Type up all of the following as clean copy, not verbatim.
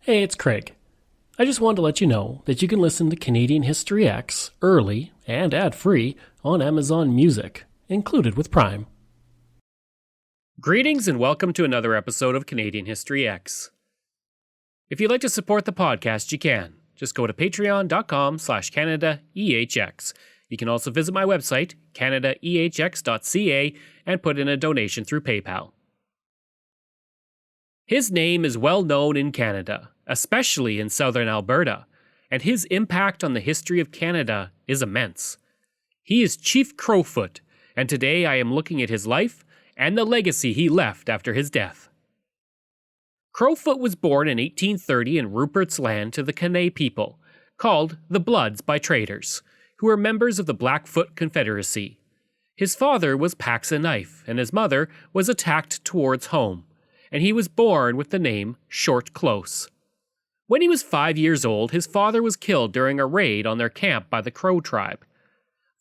Hey, it's Craig. I just wanted to let you know that you can listen to Canadian History X early and ad-free on Amazon Music, included with Prime. Greetings and welcome to another episode of Canadian History X. If you'd like to support the podcast, you can. Just go to patreon.com/CanadaEHX. You can also visit my website, canadaehx.ca, and put in a donation through PayPal. His name is well known in Canada, especially in southern Alberta, and his impact on the history of Canada is immense. He is Chief Crowfoot, and today I am looking at his life and the legacy he left after his death. Crowfoot was born in 1830 in Rupert's Land to the Kainai people, called the Bloods by traders, who were members of the Blackfoot Confederacy. His father was Pax a Knife, and his mother was attacked towards home, and he was born with the name Short Close. When he was 5 years old, his father was killed during a raid on their camp by the Crow tribe.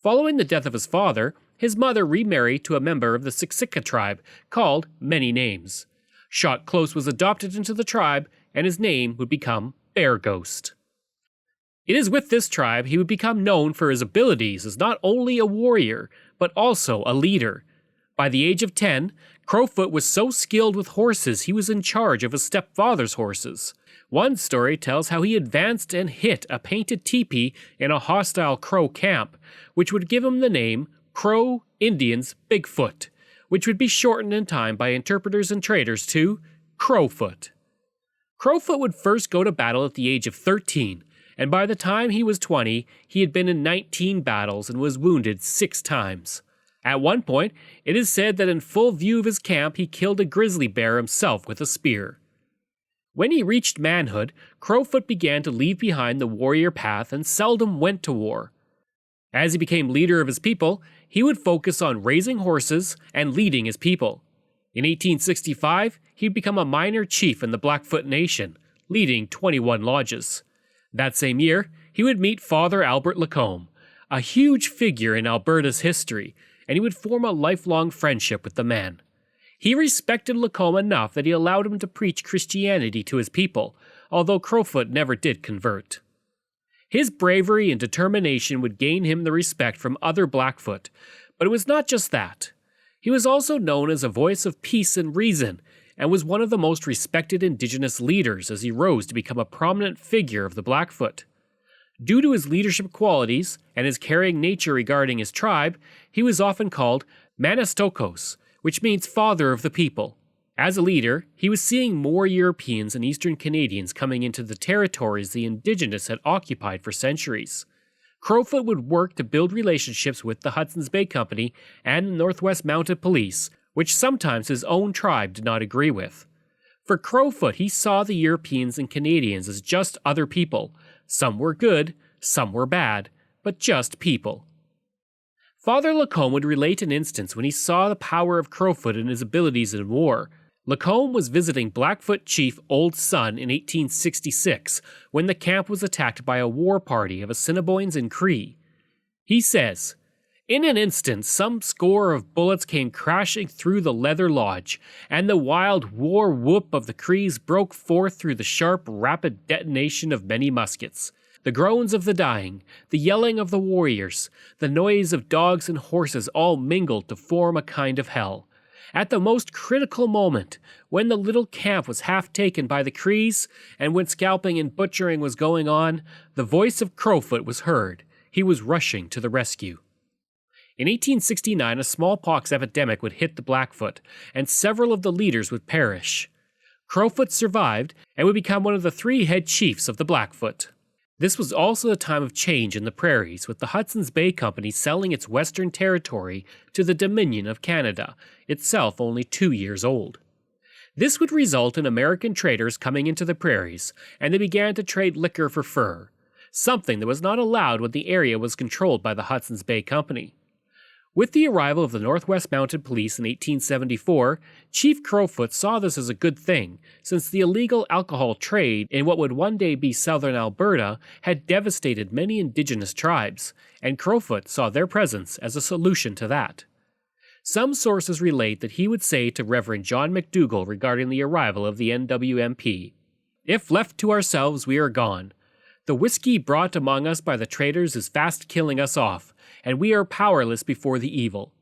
Following the death of his father, his mother remarried to a member of the Siksika tribe called Many Names. Short Close was adopted into the tribe, and his name would become Bear Ghost. It is with this tribe he would become known for his abilities as not only a warrior, but also a leader. By the age of 10, Crowfoot was so skilled with horses he was in charge of his stepfather's horses. One story tells how he advanced and hit a painted teepee in a hostile Crow camp, which would give him the name Crow Indians Bigfoot, which would be shortened in time by interpreters and traders to Crowfoot. Crowfoot would first go to battle at the age of 13, and by the time he was 20, he had been in 19 battles and was wounded 6 times. At one point, it is said that in full view of his camp he killed a grizzly bear himself with a spear. When he reached manhood, Crowfoot began to leave behind the warrior path and seldom went to war. As he became leader of his people, he would focus on raising horses and leading his people. In 1865, he would become a minor chief in the Blackfoot Nation, leading 21 lodges. That same year, he would meet Father Albert Lacombe, a huge figure in Alberta's history, and he would form a lifelong friendship with the man. He respected Lacombe enough that he allowed him to preach Christianity to his people, although Crowfoot never did convert. His bravery and determination would gain him the respect from other Blackfoot, but it was not just that. He was also known as a voice of peace and reason, and was one of the most respected Indigenous leaders as he rose to become a prominent figure of the Blackfoot. Due to his leadership qualities and his caring nature regarding his tribe, he was often called Manastokos, which means father of the people. As a leader, he was seeing more Europeans and Eastern Canadians coming into the territories the Indigenous had occupied for centuries. Crowfoot would work to build relationships with the Hudson's Bay Company and the Northwest Mounted Police, which sometimes his own tribe did not agree with. For Crowfoot, he saw the Europeans and Canadians as just other people. Some were good, some were bad, but just people. Father Lacombe would relate an instance when he saw the power of Crowfoot and his abilities in war. Lacombe was visiting Blackfoot Chief Old Sun in 1866 when the camp was attacked by a war party of Assiniboines and Cree. He says, "In an instant, some score of bullets came crashing through the leather lodge, and the wild war whoop of the Crees broke forth through the sharp, rapid detonation of many muskets. The groans of the dying, the yelling of the warriors, the noise of dogs and horses all mingled to form a kind of hell. At the most critical moment, when the little camp was half taken by the Crees, and when scalping and butchering was going on, the voice of Crowfoot was heard. He was rushing to the rescue." In 1869, a smallpox epidemic would hit the Blackfoot, and several of the leaders would perish. Crowfoot survived and would become one of the 3 head chiefs of the Blackfoot. This was also a time of change in the prairies, with the Hudson's Bay Company selling its western territory to the Dominion of Canada, itself only 2 years old. This would result in American traders coming into the prairies, and they began to trade liquor for fur, something that was not allowed when the area was controlled by the Hudson's Bay Company. With the arrival of the Northwest Mounted Police in 1874, Chief Crowfoot saw this as a good thing, since the illegal alcohol trade in what would one day be southern Alberta had devastated many Indigenous tribes, and Crowfoot saw their presence as a solution to that. Some sources relate that he would say to Reverend John McDougall regarding the arrival of the NWMP, If left to ourselves, we are gone. The whiskey brought among us by the traders is fast killing us off, and we are powerless before the evil.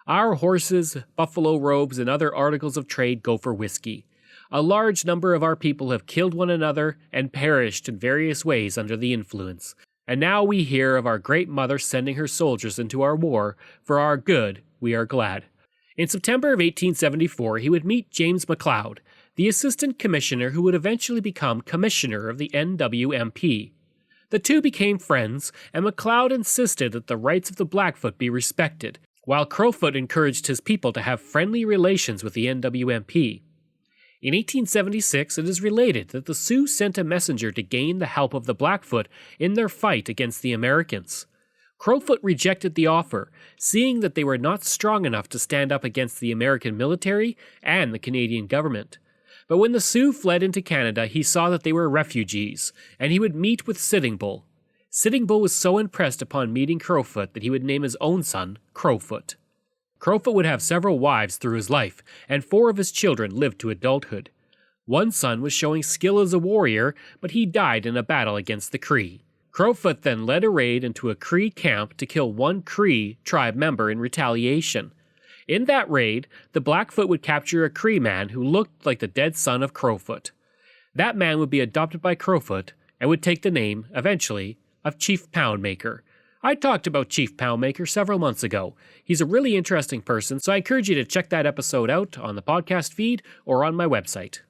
Our horses, buffalo robes, and other articles of trade go for whiskey. A large number of our people have killed one another and perished in various ways under the influence. And now we hear of our great mother sending her soldiers into our war. For our good, we are glad. In September of 1874, he would meet James McLeod, the assistant commissioner who would eventually become commissioner of the NWMP. The two became friends, and McLeod insisted that the rights of the Blackfoot be respected, while Crowfoot encouraged his people to have friendly relations with the NWMP. In 1876, it is related that the Sioux sent a messenger to gain the help of the Blackfoot in their fight against the Americans. Crowfoot rejected the offer, seeing that they were not strong enough to stand up against the American military and the Canadian government. But when the Sioux fled into Canada, he saw that they were refugees, and he would meet with Sitting Bull. Sitting Bull was so impressed upon meeting Crowfoot that he would name his own son Crowfoot. Crowfoot would have several wives through his life, and 4 of his children lived to adulthood. One son was showing skill as a warrior, but he died in a battle against the Cree. Crowfoot then led a raid into a Cree camp to kill one Cree tribe member in retaliation. In that raid, the Blackfoot would capture a Cree man who looked like the dead son of Crowfoot. That man would be adopted by Crowfoot and would take the name, eventually, of Chief Poundmaker. I talked about Chief Poundmaker several months ago. He's a really interesting person, so I encourage you to check that episode out on the podcast feed or on my website.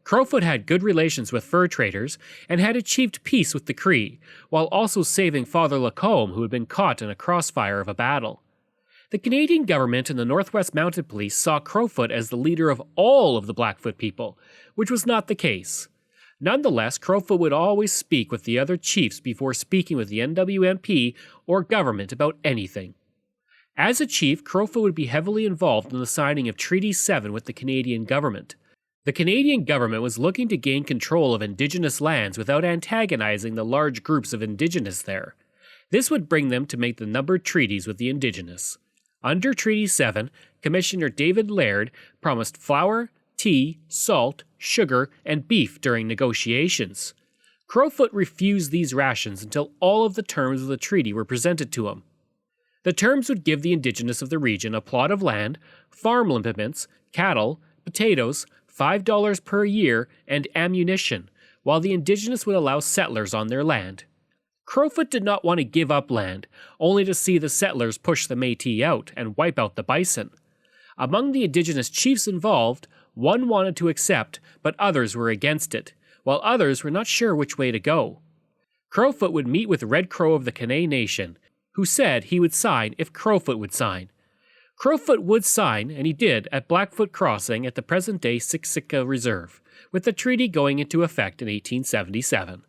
Crowfoot had good relations with fur traders and had achieved peace with the Cree, while also saving Father Lacombe, who had been caught in a crossfire of a battle. The Canadian government and the Northwest Mounted Police saw Crowfoot as the leader of all of the Blackfoot people, which was not the case. Nonetheless, Crowfoot would always speak with the other chiefs before speaking with the NWMP or government about anything. As a chief, Crowfoot would be heavily involved in the signing of Treaty 7 with the Canadian government. The Canadian government was looking to gain control of Indigenous lands without antagonizing the large groups of Indigenous there. This would bring them to make the numbered treaties with the Indigenous. Under Treaty 7, Commissioner David Laird promised flour, tea, salt, sugar, and beef during negotiations. Crowfoot refused these rations until all of the terms of the treaty were presented to him. The terms would give the Indigenous of the region a plot of land, farm implements, cattle, potatoes, $5 per year, and ammunition, while the Indigenous would allow settlers on their land. Crowfoot did not want to give up land, only to see the settlers push the Métis out and wipe out the bison. Among the Indigenous chiefs involved, one wanted to accept, but others were against it, while others were not sure which way to go. Crowfoot would meet with Red Crow of the Kainai Nation, who said he would sign if Crowfoot would sign. Crowfoot would sign, and he did, at Blackfoot Crossing at the present-day Siksika Reserve, with the treaty going into effect in 1877.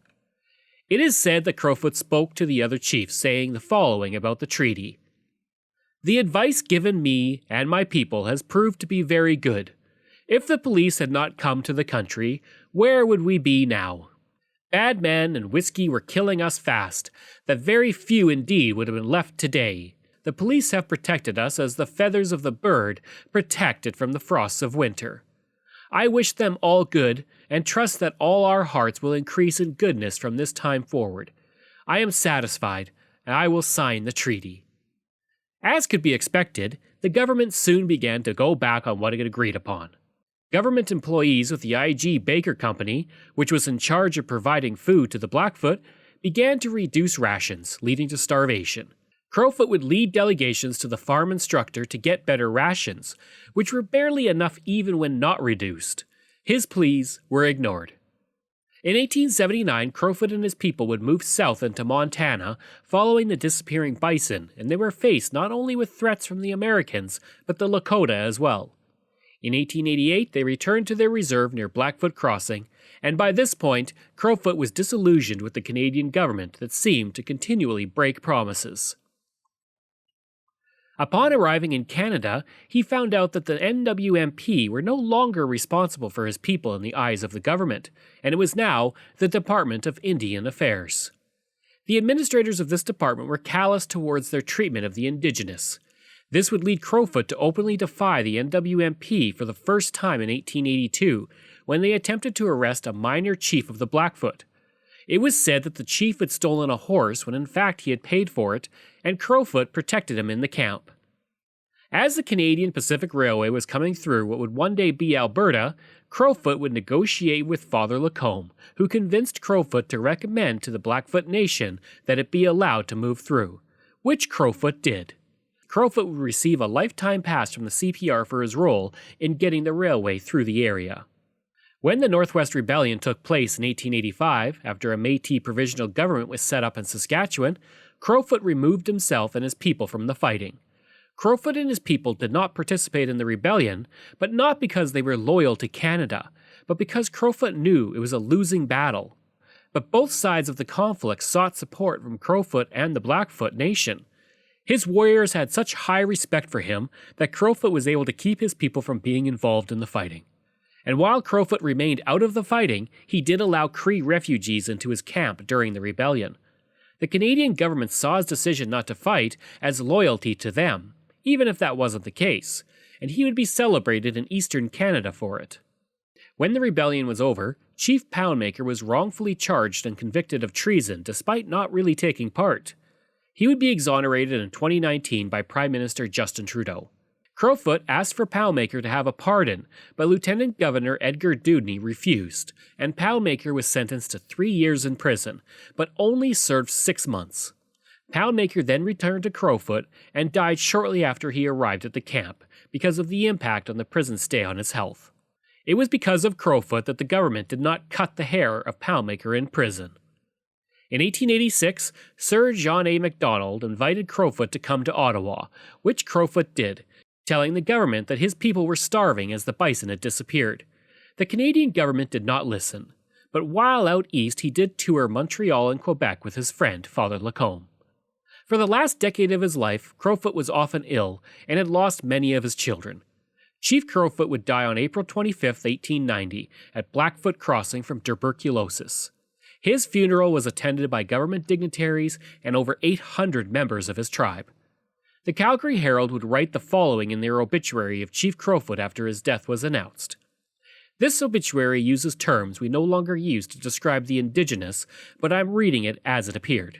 It is said that Crowfoot spoke to the other chiefs, saying the following about the treaty. "The advice given me and my people has proved to be very good. If the police had not come to the country, where would we be now? Bad men and whiskey were killing us fast, that very few indeed would have been left today. The police have protected us as the feathers of the bird protect it from the frosts of winter. I wish them all good, and trust that all our hearts will increase in goodness from this time forward. I am satisfied, and I will sign the treaty." As could be expected, the government soon began to go back on what it had agreed upon. Government employees with the I.G. Baker Company, which was in charge of providing food to the Blackfoot, began to reduce rations, leading to starvation. Crowfoot would lead delegations to the farm instructor to get better rations, which were barely enough even when not reduced. His pleas were ignored. In 1879, Crowfoot and his people would move south into Montana following the disappearing bison, and they were faced not only with threats from the Americans, but the Lakota as well. In 1888, they returned to their reserve near Blackfoot Crossing, and by this point, Crowfoot was disillusioned with the Canadian government that seemed to continually break promises. Upon arriving in Canada, he found out that the NWMP were no longer responsible for his people in the eyes of the government, and it was now the Department of Indian Affairs. The administrators of this department were callous towards their treatment of the Indigenous. This would lead Crowfoot to openly defy the NWMP for the first time in 1882, when they attempted to arrest a minor chief of the Blackfoot. It was said that the chief had stolen a horse when in fact he had paid for it, and Crowfoot protected him in the camp. As the Canadian Pacific Railway was coming through what would one day be Alberta, Crowfoot would negotiate with Father Lacombe, who convinced Crowfoot to recommend to the Blackfoot Nation that it be allowed to move through, which Crowfoot did. Crowfoot would receive a lifetime pass from the CPR for his role in getting the railway through the area. When the Northwest Rebellion took place in 1885, after a Métis provisional government was set up in Saskatchewan, Crowfoot removed himself and his people from the fighting. Crowfoot and his people did not participate in the rebellion, but not because they were loyal to Canada, but because Crowfoot knew it was a losing battle. But both sides of the conflict sought support from Crowfoot and the Blackfoot Nation. His warriors had such high respect for him that Crowfoot was able to keep his people from being involved in the fighting. And while Crowfoot remained out of the fighting, he did allow Cree refugees into his camp during the rebellion. The Canadian government saw his decision not to fight as loyalty to them, even if that wasn't the case, and he would be celebrated in eastern Canada for it. When the rebellion was over, Chief Poundmaker was wrongfully charged and convicted of treason despite not really taking part. He would be exonerated in 2019 by Prime Minister Justin Trudeau. Crowfoot asked for Poundmaker to have a pardon, but Lieutenant Governor Edgar Dewdney refused, and Poundmaker was sentenced to 3 years in prison, but only served 6 months. Poundmaker then returned to Crowfoot and died shortly after he arrived at the camp because of the impact on the prison stay on his health. It was because of Crowfoot that the government did not cut the hair of Poundmaker in prison. In 1886, Sir John A. Macdonald invited Crowfoot to come to Ottawa, which Crowfoot did, telling the government that his people were starving as the bison had disappeared. The Canadian government did not listen, but while out east he did tour Montreal and Quebec with his friend, Father Lacombe. For the last decade of his life, Crowfoot was often ill and had lost many of his children. Chief Crowfoot would die on April 25, 1890, at Blackfoot Crossing from tuberculosis. His funeral was attended by government dignitaries and over 800 members of his tribe. The Calgary Herald would write the following in their obituary of Chief Crowfoot after his death was announced. This obituary uses terms we no longer use to describe the Indigenous, but I'm reading it as it appeared.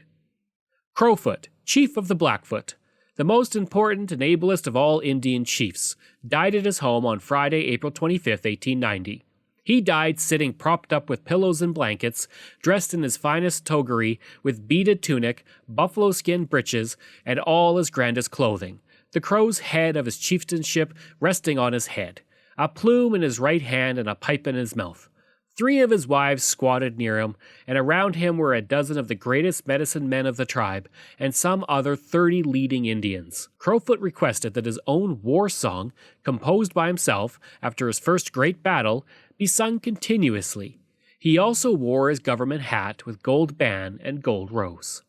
Crowfoot, Chief of the Blackfoot, the most important and ablest of all Indian chiefs, died at his home on Friday, April 25, 1890. He died sitting propped up with pillows and blankets, dressed in his finest toggery, with beaded tunic, buffalo skin breeches, and all his grandest clothing, the crow's head of his chieftainship resting on his head, a plume in his right hand and a pipe in his mouth. 3 of his wives squatted near him, and around him were a dozen of the greatest medicine men of the tribe, and some other 30 leading Indians. Crowfoot requested that his own war song, composed by himself after his first great battle, be sung continuously. He also wore his government hat with gold band and gold rose.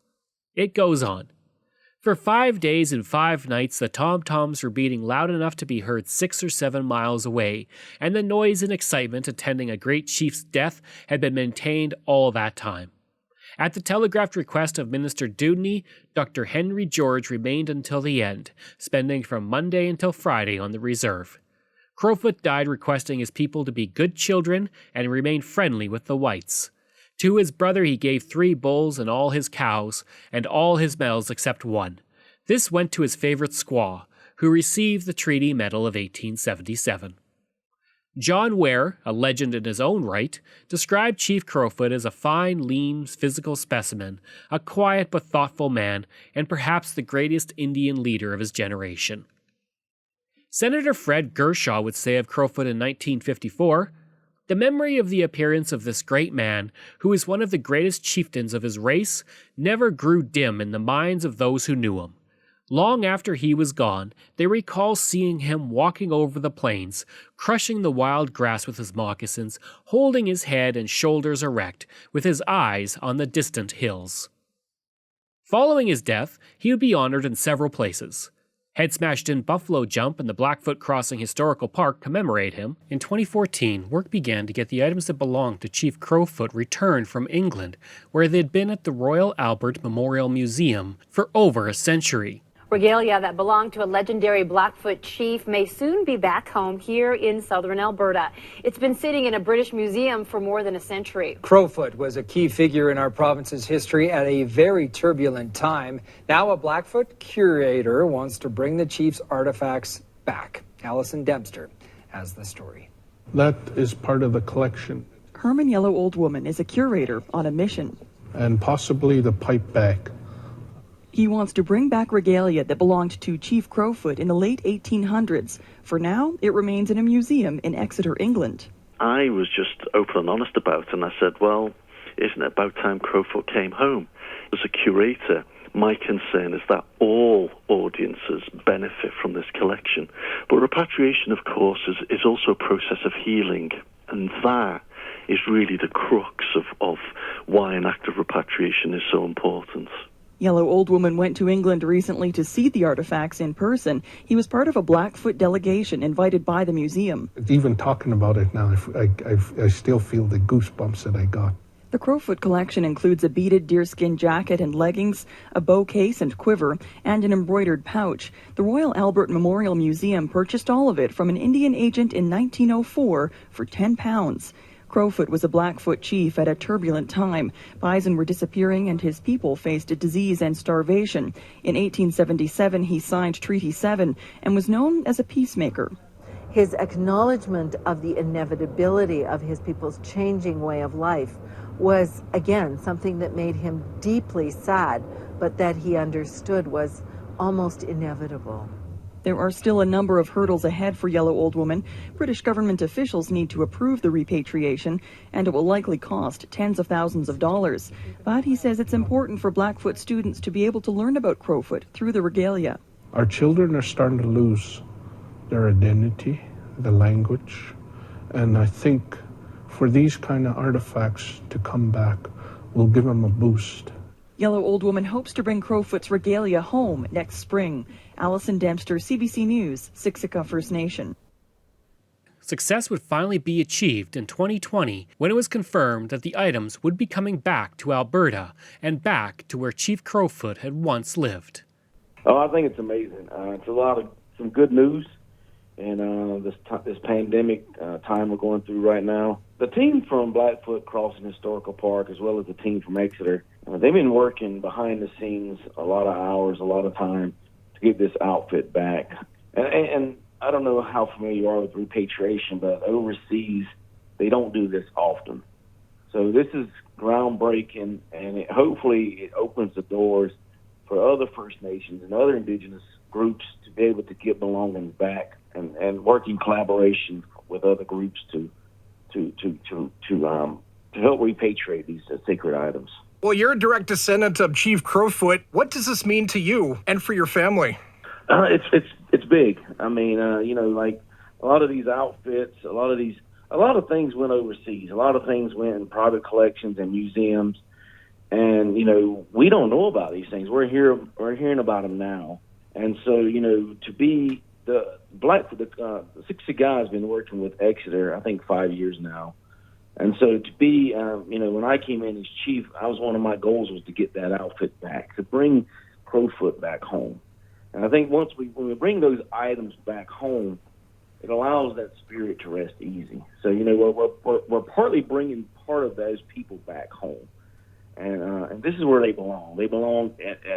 It goes on. For 5 days and 5 nights the tom-toms were beating loud enough to be heard 6 or 7 miles away, and the noise and excitement attending a great chief's death had been maintained all that time. At the telegraphed request of Minister Dewdney, Dr. Henry George remained until the end, spending from Monday until Friday on the reserve. Crowfoot died requesting his people to be good children and remain friendly with the whites. To his brother he gave 3 bulls and all his cows, and all his medals except one. This went to his favorite squaw, who received the Treaty Medal of 1877. John Ware, a legend in his own right, described Chief Crowfoot as a fine, lean, physical specimen, a quiet but thoughtful man, and perhaps the greatest Indian leader of his generation. Senator Fred Gershaw would say of Crowfoot in 1954, "The memory of the appearance of this great man, who is one of the greatest chieftains of his race, never grew dim in the minds of those who knew him. Long after he was gone, they recall seeing him walking over the plains, crushing the wild grass with his moccasins, holding his head and shoulders erect, with his eyes on the distant hills." Following his death, he would be honored in several places. Head Smashed In Buffalo Jump and the Blackfoot Crossing Historical Park commemorate him. In 2014, work began to get the items that belonged to Chief Crowfoot returned from England, where they'd been at the Royal Albert Memorial Museum for over a century. Regalia that belonged to a legendary Blackfoot chief may soon be back home here in southern Alberta. It's been sitting in a British museum for more than a century. Crowfoot was a key figure in our province's history at a very turbulent time. Now a Blackfoot curator wants to bring the chief's artifacts back. Alison Dempster has the story. That is part of the collection. Herman Yellow Old Woman is a curator on a mission. And possibly the pipe back. He wants to bring back regalia that belonged to Chief Crowfoot in the late 1800s. For now, it remains in a museum in Exeter, England. I was just open and honest about it, and I said, well, isn't it about time Crowfoot came home? As a curator, my concern is that all audiences benefit from this collection. But repatriation, of course, is also a process of healing, and that is really the crux of why an act of repatriation is so important. Yellow Old Woman went to England recently to see the artifacts in person. He was part of a Blackfoot delegation invited by the museum. Even talking about it now, I still feel the goosebumps that I got. The Crowfoot collection includes a beaded deerskin jacket and leggings, a bow case and quiver, and an embroidered pouch. The Royal Albert Memorial Museum purchased all of it from an Indian agent in 1904 for £10. Crowfoot was a Blackfoot chief at a turbulent time. Bison were disappearing and his people faced disease and starvation. In 1877, he signed Treaty 7 and was known as a peacemaker. His acknowledgement of the inevitability of his people's changing way of life was, again, something that made him deeply sad, but that he understood was almost inevitable. There are still a number of hurdles ahead for Yellow Old Woman. British government officials need to approve the repatriation, and it will likely cost tens of thousands of dollars. But he says it's important for Blackfoot students to be able to learn about Crowfoot through the regalia. Our children are starting to lose their identity, the language, and I think for these kind of artifacts to come back will give them a boost. Yellow Old Woman hopes to bring Crowfoot's regalia home next spring. Alison Dempster, CBC News, Siksika First Nation. Success would finally be achieved in 2020 when it was confirmed that the items would be coming back to Alberta and back to where Chief Crowfoot had once lived. Oh, I think it's amazing. It's some good news in this pandemic time we're going through right now. The team from Blackfoot Crossing Historical Park, as well as the team from Exeter, they've been working behind the scenes a lot of hours, a lot of time to get this outfit back. And I don't know how familiar you are with repatriation, but overseas, they don't do this often. So this is groundbreaking, and hopefully it opens the doors for other First Nations and other Indigenous groups to be able to get belongings back and work in collaboration with other groups to help repatriate these sacred items. Well, you're a direct descendant of Chief Crowfoot. What does this mean to you and for your family? It's big. I mean, like a lot of these outfits, a lot of things went overseas. A lot of things went in private collections and museums, and we don't know about these things. We're hearing about them now, and so to be the 60 guys been working with Exeter, I think 5 years now. And so to be, when I came in as chief, one of my goals was to get that outfit back, to bring Crowfoot back home. And I think when we bring those items back home, it allows that spirit to rest easy. So, we're partly bringing part of those people back home. And this is where they belong. They belong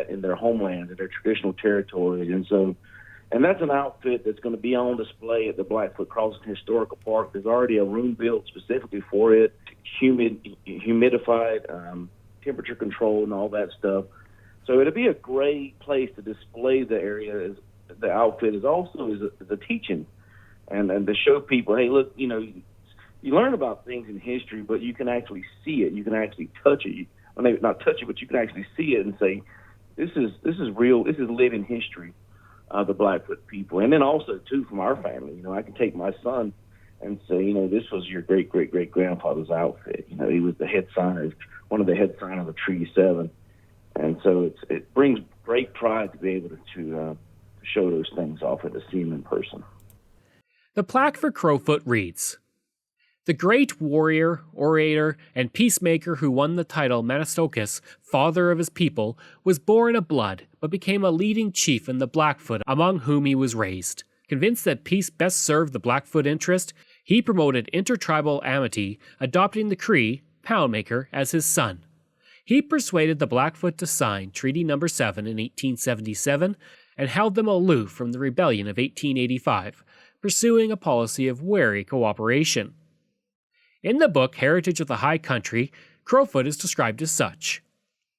in their homeland, in their traditional territories. And that's an outfit that's going to be on display at the Blackfoot Crossing Historical Park. There's already a room built specifically for it, humidified, temperature controlled, and all that stuff. So it'll be a great place to display the area. The outfit is also is a teaching, and to show people, hey, look, you learn about things in history, but you can actually see it. You can actually touch it. Well, maybe not touch it, but you can actually see it and say, this is real. This is living history. The Blackfoot people, and then also too from our family. I can take my son and say, this was your great great great grandfather's outfit. He was the head signer, one of the head signers of Treaty 7, and so it brings great pride to be able to show those things off and to see them in person. The plaque for Crowfoot reads, The great warrior, orator, and peacemaker who won the title Manistokis, father of his people, was born of blood, but became a leading chief in the Blackfoot among whom he was raised. Convinced that peace best served the Blackfoot interest, he promoted intertribal amity, adopting the Cree, Poundmaker, as his son. He persuaded the Blackfoot to sign Treaty No. 7 in 1877 and held them aloof from the rebellion of 1885, pursuing a policy of wary cooperation. In the book Heritage of the High Country, Crowfoot is described as such.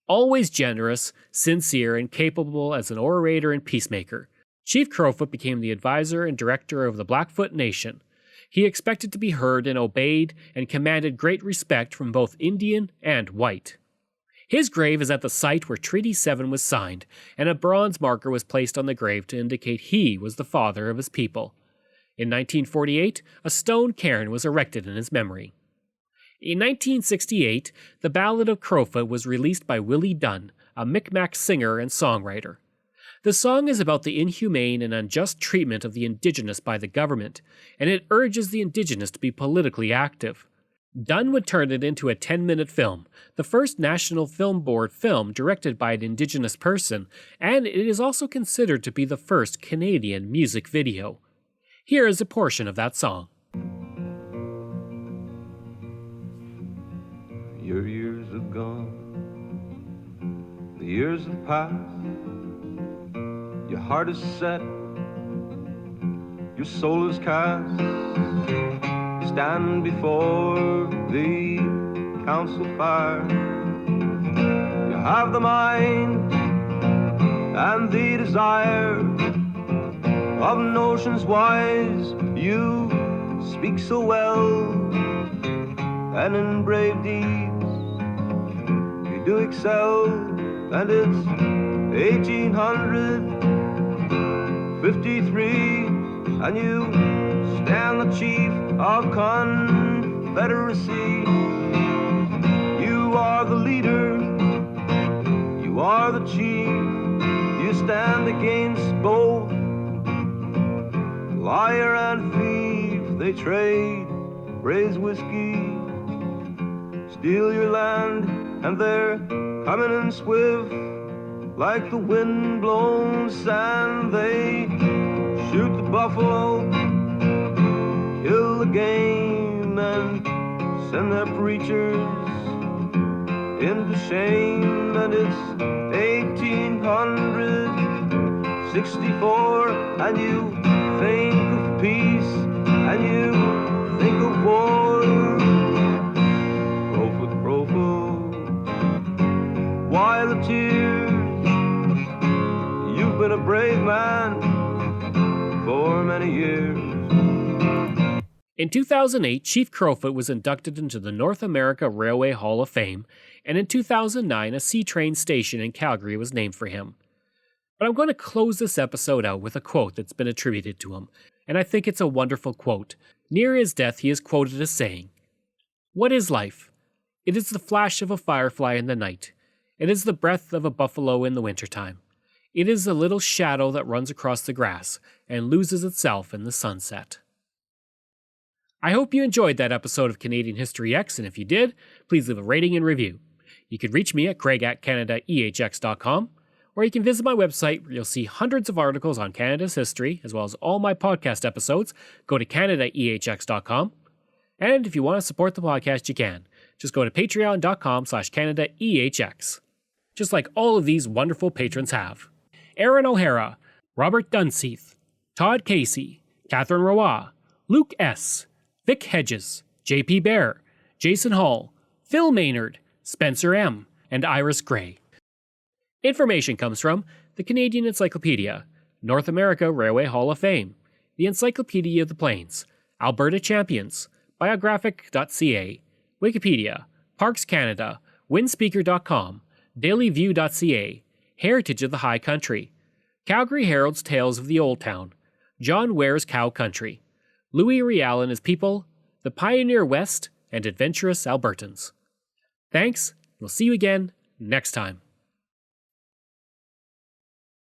Always generous, sincere, and capable as an orator and peacemaker, Chief Crowfoot became the advisor and director of the Blackfoot Nation. He expected to be heard and obeyed and commanded great respect from both Indian and white. His grave is at the site where Treaty 7 was signed, and a bronze marker was placed on the grave to indicate he was the father of his people. In 1948, a stone cairn was erected in his memory. In 1968, the Ballad of Crowfoot was released by Willie Dunn, a Mi'kmaq singer and songwriter. The song is about the inhumane and unjust treatment of the Indigenous by the government, and it urges the Indigenous to be politically active. Dunn would turn it into a 10-minute film, the first National Film Board film directed by an Indigenous person, and it is also considered to be the first Canadian music video. Here is a portion of that song. Your years have gone, the years have passed, your heart is set, your soul is cast. Stand before the council fire. You have the mind and the desire of notions wise. You speak so well, and in brave deeds you do excel. And it's 1853, and you stand the chief of Confederacy. You are the leader, you are the chief. You stand against both liar and thief. They trade, raise whiskey, steal your land, and they're coming in swift like the wind-blown sand. They shoot the buffalo, kill the game, and send their preachers into shame. And it's 1864, and you think of peace, and you think of war. Crowfoot, Crowfoot, why the tears? You've been a brave man for many years. In 2008, Chief Crowfoot was inducted into the North America Railway Hall of Fame, and in 2009, a C-train station in Calgary was named for him. But I'm going to close this episode out with a quote that's been attributed to him, and I think it's a wonderful quote. Near his death, he is quoted as saying, "What is life? It is the flash of a firefly in the night. It is the breath of a buffalo in the wintertime. It is a little shadow that runs across the grass and loses itself in the sunset." I hope you enjoyed that episode of Canadian History X, and if you did, please leave a rating and review. You can reach me at craig@canadaehx.com, or you can visit my website where you'll see hundreds of articles on Canada's history, as well as all my podcast episodes. Go to canadaehx.com. And if you want to support the podcast, you can. Just go to patreon.com/CanadaEHX. Just like all of these wonderful patrons have. Aaron O'Hara, Robert Dunseith, Todd Casey, Catherine Roy, Luke S., Vic Hedges, J.P. Bear, Jason Hall, Phil Maynard, Spencer M., and Iris Gray. Information comes from the Canadian Encyclopedia, North America Railway Hall of Fame, the Encyclopedia of the Plains, Alberta Champions, Biographic.ca, Wikipedia, Parks Canada, Windspeaker.com, DailyView.ca, Heritage of the High Country, Calgary Herald's Tales of the Old Town, John Ware's Cow Country, Louis Riel and His People, The Pioneer West, and Adventurous Albertans. Thanks, we'll see you again next time.